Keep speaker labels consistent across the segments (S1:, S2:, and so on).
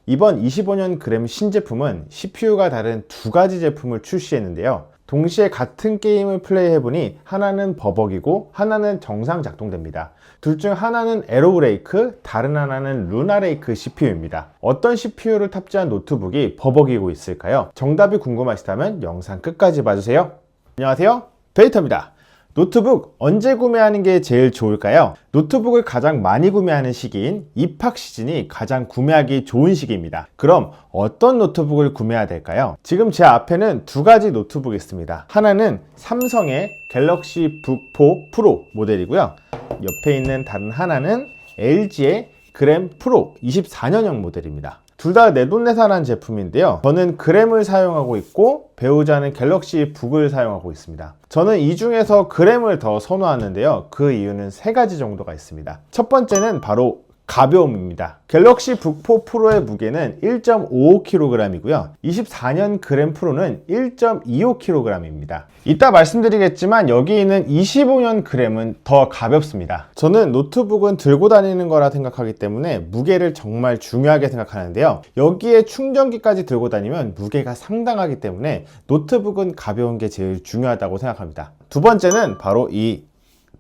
S1: 이번 25년 그램 신제품은 CPU가 다른 두 가지 제품을 출시했는데요. 동시에 같은 게임을 플레이해보니 하나는 버벅이고 하나는 정상 작동됩니다. 둘 중 하나는 에로우레이크, 다른 하나는 루나레이크 CPU입니다. 어떤 CPU를 탑재한 노트북이 버벅이고 있을까요? 정답이 궁금하시다면 영상 끝까지 봐주세요. 안녕하세요, 베이터입니다. 노트북 언제 구매하는 게 제일 좋을까요? 노트북을 가장 많이 구매하는 시기인 입학 시즌이 가장 구매하기 좋은 시기입니다. 그럼 어떤 노트북을 구매해야 될까요? 지금 제 앞에는 두 가지 노트북이 있습니다. 하나는 삼성의 갤럭시 북4 프로 모델이고요. 옆에 있는 다른 하나는 LG의 그램 프로 24년형 모델입니다. 둘 다 내돈내산한 제품인데요. 저는 그램을 사용하고 있고 배우자는 갤럭시 북을 사용하고 있습니다. 저는 이 중에서 그램을 더 선호하는데요. 그 이유는 세 가지 정도가 있습니다. 첫 번째는 바로 가벼움입니다. 갤럭시 북4 프로의 무게는 1.55kg이고요. 24년 그램 프로는 1.25kg입니다. 이따 말씀드리겠지만 여기 있는 25년 그램은 더 가볍습니다. 저는 노트북은 들고 다니는 거라 생각하기 때문에 무게를 정말 중요하게 생각하는데요. 여기에 충전기까지 들고 다니면 무게가 상당하기 때문에 노트북은 가벼운 게 제일 중요하다고 생각합니다. 두 번째는 바로 이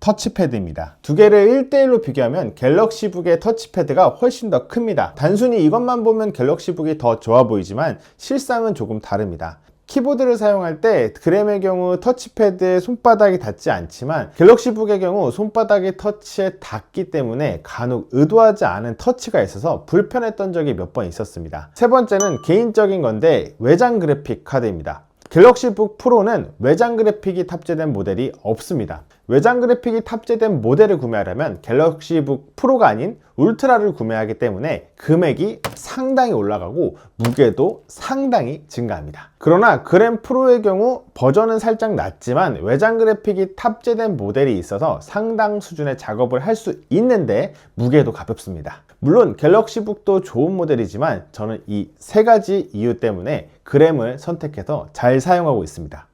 S1: 터치패드입니다. 두 개를 1대1로 비교하면 갤럭시북의 터치패드가 훨씬 더 큽니다. 단순히 이것만 보면 갤럭시북이 더 좋아 보이지만 실상은 조금 다릅니다. 키보드를 사용할 때 그램의 경우 터치패드에 손바닥이 닿지 않지만 갤럭시북의 경우 손바닥이 터치에 닿기 때문에 간혹 의도하지 않은 터치가 있어서 불편했던 적이 몇 번 있었습니다. 세 번째는 개인적인 건데 외장 그래픽 카드입니다. 갤럭시북 프로는 외장 그래픽이 탑재된 모델이 없습니다. 외장 그래픽이 탑재된 모델을 구매하려면 갤럭시북 프로가 아닌 울트라를 구매하기 때문에 금액이 상당히 올라가고 무게도 상당히 증가합니다. 그러나 그램 프로의 경우 버전은 살짝 낮지만 외장 그래픽이 탑재된 모델이 있어서 상당 수준의 작업을 할 수 있는데 무게도 가볍습니다. 물론 갤럭시북도 좋은 모델이지만 저는 이 세 가지 이유 때문에 그램을 선택해서 잘 사용하고 있습니다.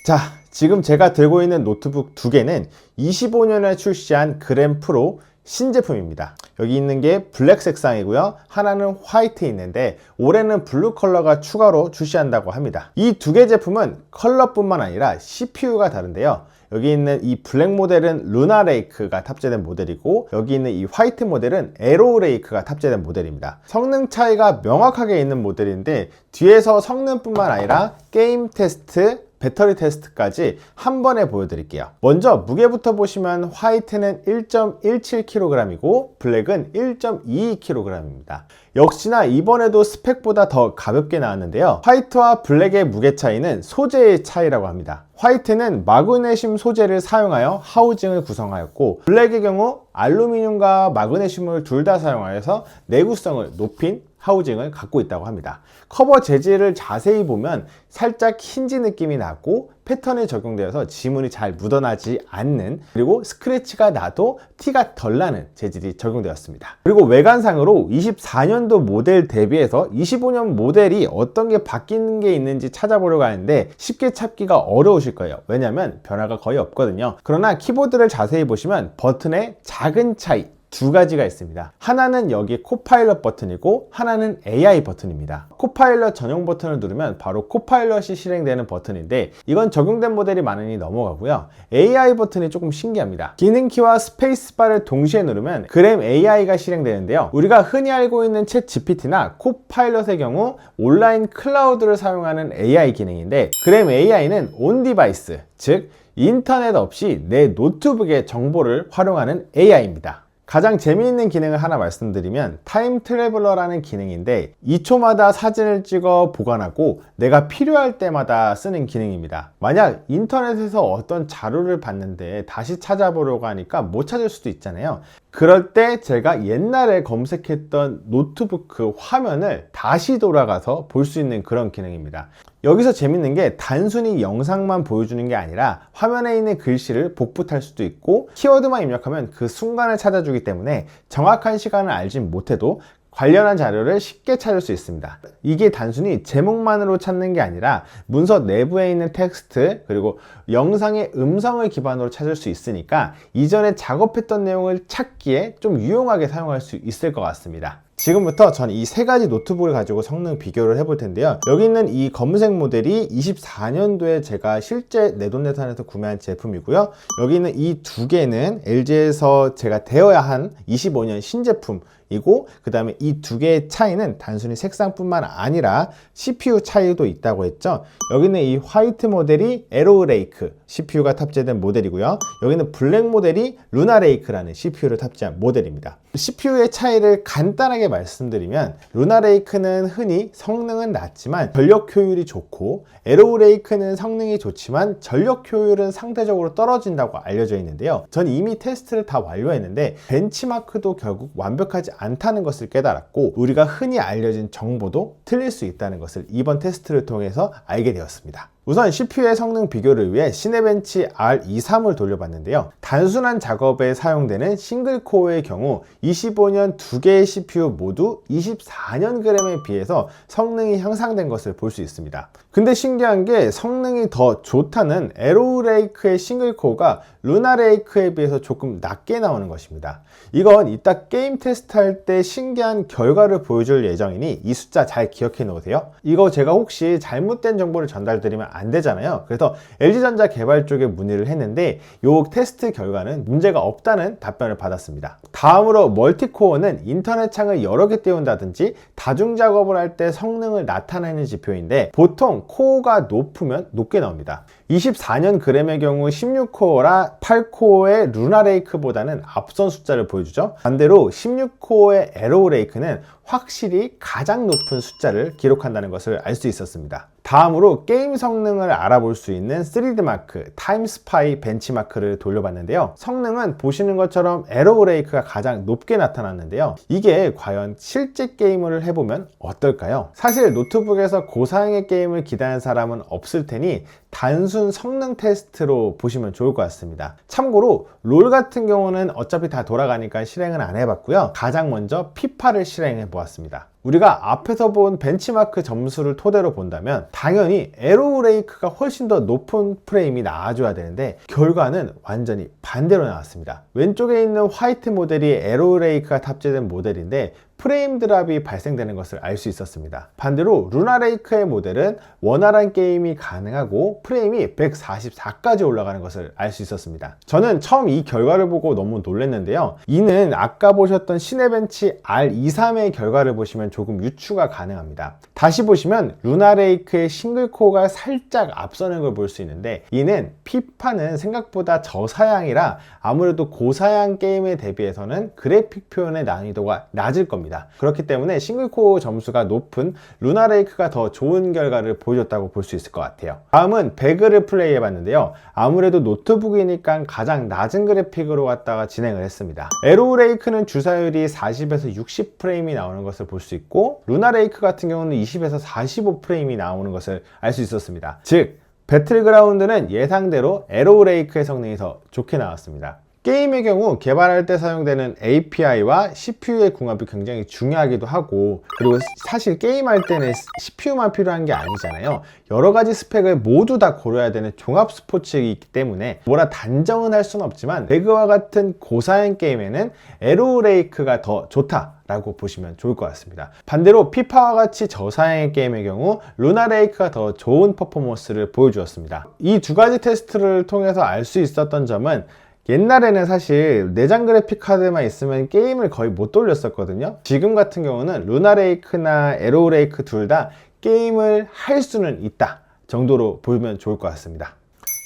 S1: 자, 지금 제가 들고 있는 노트북 두 개는 25년에 출시한 그램 프로 신제품입니다. 여기 있는 게 블랙 색상이고요. 하나는 화이트 있는데 올해는 블루 컬러가 추가로 출시한다고 합니다. 이 두 개 제품은 컬러뿐만 아니라 CPU가 다른데요. 여기 있는 이 블랙 모델은 루나레이크가 탑재된 모델이고 여기 있는 이 화이트 모델은 에로우레이크가 탑재된 모델입니다. 성능 차이가 명확하게 있는 모델인데 뒤에서 성능뿐만 아니라 게임 테스트, 배터리 테스트까지 한 번에 보여드릴게요. 먼저 무게부터 보시면 화이트는 1.17kg이고 블랙은 1.22kg입니다. 역시나 이번에도 스펙보다 더 가볍게 나왔는데요. 화이트와 블랙의 무게 차이는 소재의 차이라고 합니다. 화이트는 마그네슘 소재를 사용하여 하우징을 구성하였고 블랙의 경우 알루미늄과 마그네슘을 둘 다 사용하여서 내구성을 높인 하우징을 갖고 있다고 합니다. 커버 재질을 자세히 보면 살짝 힌지 느낌이 나고 패턴이 적용되어서 지문이 잘 묻어나지 않는, 그리고 스크래치가 나도 티가 덜 나는 재질이 적용되었습니다. 그리고 외관상으로 24년도 모델 대비해서 25년 모델이 어떤 게 바뀌는 게 있는지 찾아보려고 하는데 쉽게 찾기가 어려우실 거예요. 왜냐하면 변화가 거의 없거든요. 그러나 키보드를 자세히 보시면 버튼의 작은 차이 두 가지가 있습니다. 하나는 여기 코파일럿 버튼이고 하나는 AI 버튼입니다. 코파일럿 전용 버튼을 누르면 바로 코파일럿이 실행되는 버튼인데 이건 적용된 모델이 많으니 넘어가고요. AI 버튼이 조금 신기합니다. 기능키와 스페이스바를 동시에 누르면 그램 AI가 실행되는데요. 우리가 흔히 알고 있는 챗 GPT나 코파일럿의 경우 온라인 클라우드를 사용하는 AI 기능인데 그램 AI는 온 디바이스, 즉 인터넷 없이 내 노트북의 정보를 활용하는 AI입니다. 가장 재미있는 기능을 하나 말씀드리면 타임 트래블러라는 기능인데 2초마다 사진을 찍어 보관하고 내가 필요할 때마다 쓰는 기능입니다. 만약 인터넷에서 어떤 자료를 봤는데 다시 찾아보려고 하니까 못 찾을 수도 있잖아요. 그럴 때 제가 옛날에 검색했던 노트북 그 화면을 다시 돌아가서 볼 수 있는 그런 기능입니다. 여기서 재밌는 게 단순히 영상만 보여주는 게 아니라 화면에 있는 글씨를 복붙할 수도 있고 키워드만 입력하면 그 순간을 찾아주기 때문에 정확한 시간을 알진 못해도 관련한 자료를 쉽게 찾을 수 있습니다. 이게 단순히 제목만으로 찾는 게 아니라 문서 내부에 있는 텍스트 그리고 영상의 음성을 기반으로 찾을 수 있으니까 이전에 작업했던 내용을 찾기에 좀 유용하게 사용할 수 있을 것 같습니다. 지금부터 전 이 세 가지 노트북을 가지고 성능 비교를 해볼 텐데요. 여기 있는 이 검은색 모델이 24년도에 제가 실제 내돈내산해서 구매한 제품이고요. 여기 있는 이 두 개는 LG에서 제가 되어야 한 25년 신제품 이고, 그 다음에 이 두 개의 차이는 단순히 색상뿐만 아니라 CPU 차이도 있다고 했죠. 여기는 이 화이트 모델이 에로우 레이크 CPU가 탑재된 모델이고요. 여기는 블랙 모델이 루나 레이크라는 CPU를 탑재한 모델입니다. CPU의 차이를 간단하게 말씀드리면, 루나 레이크는 흔히 성능은 낮지만 전력 효율이 좋고, 에로우 레이크는 성능이 좋지만 전력 효율은 상대적으로 떨어진다고 알려져 있는데요. 전 이미 테스트를 다 완료했는데 벤치마크도 결국 완벽하지 않다는 것을 깨달았고, 우리가 흔히 알려진 정보도 틀릴 수 있다는 것을 이번 테스트를 통해서 알게 되었습니다. 우선 CPU의 성능 비교를 위해 시네벤치 R23을 돌려봤는데요. 단순한 작업에 사용되는 싱글코어의 경우 25년 두 개의 CPU 모두 24년g에 비해서 성능이 향상된 것을 볼 수 있습니다. 근데 신기한 게, 성능이 더 좋다는 에로우 레이크의 싱글코어가 루나 레이크에 비해서 조금 낮게 나오는 것입니다. 이건 이따 게임 테스트할 때 신기한 결과를 보여줄 예정이니 이 숫자 잘 기억해 놓으세요. 이거 제가 혹시 잘못된 정보를 전달드리면 안 되잖아요. 그래서 LG전자 개발 쪽에 문의를 했는데 이 테스트 결과는 문제가 없다는 답변을 받았습니다. 다음으로 멀티코어는 인터넷 창을 여러 개 띄운다든지 다중 작업을 할 때 성능을 나타내는 지표인데, 보통 코어가 높으면 높게 나옵니다. 24년g의 경우 16코어라 8코어의 루나 레이크보다는 앞선 숫자를 보여주죠. 반대로 16코어의 에로우 레이크는 확실히 가장 높은 숫자를 기록한다는 것을 알 수 있었습니다. 다음으로 게임 성능을 알아볼 수 있는 3D마크 타임스파이 벤치마크를 돌려봤는데요. 성능은 보시는 것처럼 에로우 레이크가 가장 높게 나타났는데요. 이게 과연 실제 게임을 해보면 어떨까요? 사실 노트북에서 고사양의 게임을 기대하는 사람은 없을 테니 단순 성능 테스트로 보시면 좋을 것 같습니다. 참고로 롤 같은 경우는 어차피 다 돌아가니까 실행은 안 해봤고요. 가장 먼저 피파를 실행해 보았습니다. 우리가 앞에서 본 벤치마크 점수를 토대로 본다면 당연히 에로우 레이크가 훨씬 더 높은 프레임이 나와줘야 되는데, 결과는 완전히 반대로 나왔습니다. 왼쪽에 있는 화이트 모델이 에로우 레이크가 탑재된 모델인데 프레임 드랍이 발생되는 것을 알 수 있었습니다. 반대로 루나 레이크의 모델은 원활한 게임이 가능하고 프레임이 144까지 올라가는 것을 알 수 있었습니다. 저는 처음 이 결과를 보고 너무 놀랐는데요. 이는 아까 보셨던 시네벤치 R23의 결과를 보시면 조금 유추가 가능합니다. 다시 보시면 루나 레이크의 싱글코어가 살짝 앞서는 걸 볼 수 있는데, 이는 피파는 생각보다 저사양이라 아무래도 고사양 게임에 대비해서는 그래픽 표현의 난이도가 낮을 겁니다. 그렇기 때문에 싱글코어 점수가 높은 루나 레이크가 더 좋은 결과를 보여줬다고 볼 수 있을 것 같아요. 다음은 배그를 플레이해 봤는데요. 아무래도 노트북이니까 가장 낮은 그래픽으로 갖다가 진행을 했습니다. 에로우 레이크는 주사율이 40에서 60 프레임이 나오는 것을 볼 수 있고, 루나 레이크 같은 경우는 20에서 45 프레임이 나오는 것을 알 수 있었습니다. 즉, 배틀그라운드는 예상대로 에로우 레이크의 성능이 더 좋게 나왔습니다. 게임의 경우 개발할 때 사용되는 API와 CPU의 궁합이 굉장히 중요하기도 하고, 그리고 사실 게임할 때는 CPU만 필요한 게 아니잖아요. 여러 가지 스펙을 모두 다 고려해야 되는 종합 스포츠이기 때문에 뭐라 단정은 할 수는 없지만, 배그와 같은 고사양 게임에는 에로우 레이크가 더 좋다 라고 보시면 좋을 것 같습니다. 반대로 피파와 같이 저사양의 게임의 경우 루나 레이크가 더 좋은 퍼포먼스를 보여주었습니다. 이 두 가지 테스트를 통해서 알 수 있었던 점은, 옛날에는 사실 내장 그래픽 카드만 있으면 게임을 거의 못 돌렸었거든요. 지금 같은 경우는 루나 레이크나 에로우 레이크 둘 다 게임을 할 수는 있다 정도로 보면 좋을 것 같습니다.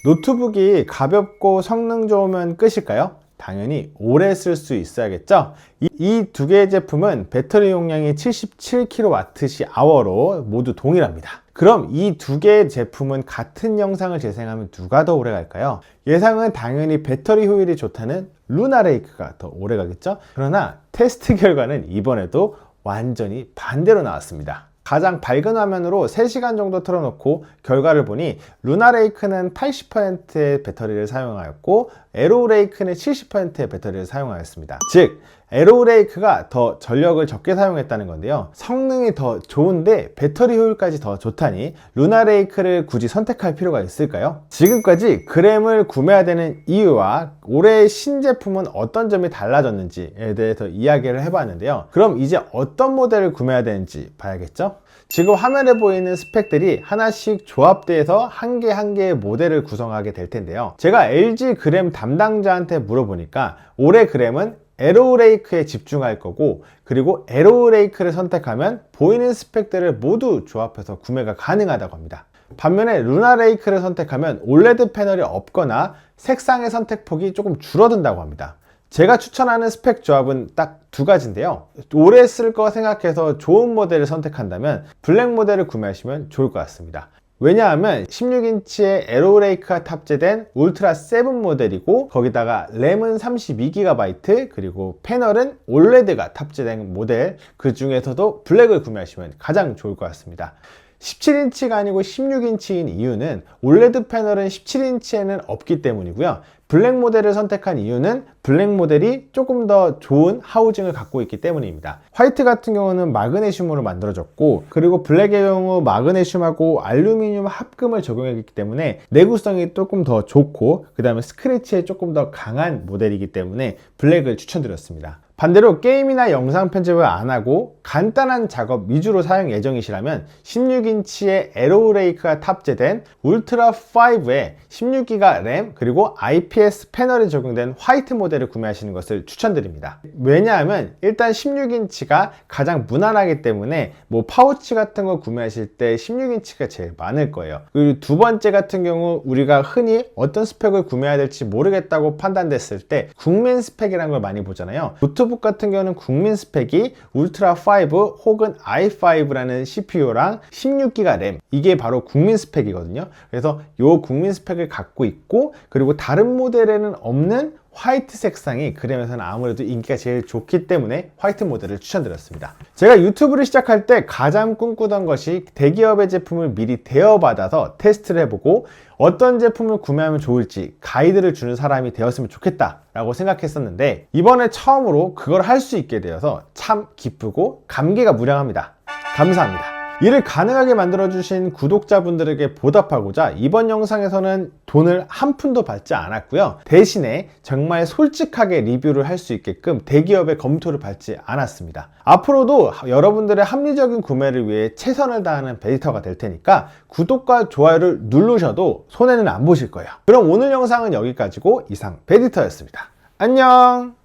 S1: 노트북이 가볍고 성능 좋으면 끝일까요? 당연히 오래 쓸 수 있어야겠죠. 이 두 개의 제품은 배터리 용량이 77kWh로 모두 동일합니다. 그럼 이 두 개의 제품은 같은 영상을 재생하면 누가 더 오래 갈까요? 예상은 당연히 배터리 효율이 좋다는 루나 레이크가 더 오래 가겠죠? 그러나 테스트 결과는 이번에도 완전히 반대로 나왔습니다. 가장 밝은 화면으로 3시간 정도 틀어놓고 결과를 보니 루나 레이크는 80%의 배터리를 사용하였고 에로우 레이크는 70%의 배터리를 사용하였습니다. 즉 에로레이크가 더 전력을 적게 사용했다는 건데요. 성능이 더 좋은데 배터리 효율까지 더 좋다니 루나레이크를 굳이 선택할 필요가 있을까요? 지금까지 그램을 구매해야 되는 이유와 올해의 신제품은 어떤 점이 달라졌는지에 대해서 이야기를 해봤는데요. 그럼 이제 어떤 모델을 구매해야 되는지 봐야겠죠? 지금 화면에 보이는 스펙들이 하나씩 조합돼서 한 개 한 개의 모델을 구성하게 될 텐데요. 제가 LG 그램 담당자한테 물어보니까 올해 그램은 에로레이크에 집중할 거고, 그리고 에로레이크를 선택하면 보이는 스펙들을 모두 조합해서 구매가 가능하다고 합니다. 반면에 루나레이크를 선택하면 올레드 패널이 없거나 색상의 선택폭이 조금 줄어든다고 합니다. 제가 추천하는 스펙 조합은 딱 두 가지인데요. 오래 쓸 거 생각해서 좋은 모델을 선택한다면 블랙 모델을 구매하시면 좋을 것 같습니다. 왜냐하면 16인치의 에로레이크가 탑재된 울트라 7 모델이고, 거기다가 램은 32GB, 그리고 패널은 올레드가 탑재된 모델, 그 중에서도 블랙을 구매하시면 가장 좋을 것 같습니다. 17인치가 아니고 16인치인 이유는 올레드 패널은 17인치에는 없기 때문이고요. 블랙 모델을 선택한 이유는 블랙 모델이 조금 더 좋은 하우징을 갖고 있기 때문입니다. 화이트 같은 경우는 마그네슘으로 만들어졌고, 그리고 블랙의 경우 마그네슘하고 알루미늄 합금을 적용했기 때문에 내구성이 조금 더 좋고, 그 다음에 스크래치에 조금 더 강한 모델이기 때문에 블랙을 추천드렸습니다. 반대로 게임이나 영상 편집을 안 하고 간단한 작업 위주로 사용 예정이시라면 16인치의 에로레이크가 탑재된 울트라 5에 16기가 램 그리고 IPS 패널이 적용된 화이트 모델을 구매하시는 것을 추천드립니다. 왜냐하면 일단 16인치가 가장 무난하기 때문에 파우치 같은 거 구매하실 때 16인치가 제일 많을 거예요. 그리고 두 번째 같은 경우 우리가 흔히 어떤 스펙을 구매해야 될지 모르겠다고 판단됐을 때 국민 스펙이라는 걸 많이 보잖아요. 노트북 같은 경우는 국민 스펙이 울트라 5 혹은 i5라는 CPU랑 16기가 램, 이게 바로 국민 스펙이거든요. 그래서 이 국민 스펙을 갖고 있고, 그리고 다른 모델에는 없는 화이트 색상이 그램에서는 아무래도 인기가 제일 좋기 때문에 화이트 모델을 추천드렸습니다. 제가 유튜브를 시작할 때 가장 꿈꾸던 것이 대기업의 제품을 미리 대여받아서 테스트를 해보고 어떤 제품을 구매하면 좋을지 가이드를 주는 사람이 되었으면 좋겠다 라고 생각했었는데, 이번에 처음으로 그걸 할 수 있게 되어서 참 기쁘고 감개가 무량합니다. 감사합니다. 이를 가능하게 만들어주신 구독자분들에게 보답하고자 이번 영상에서는 돈을 한 푼도 받지 않았고요. 대신에 정말 솔직하게 리뷰를 할 수 있게끔 대기업의 검토를 받지 않았습니다. 앞으로도 여러분들의 합리적인 구매를 위해 최선을 다하는 베디터가 될 테니까 구독과 좋아요를 누르셔도 손해는 안 보실 거예요. 그럼 오늘 영상은 여기까지고, 이상 베디터였습니다. 안녕!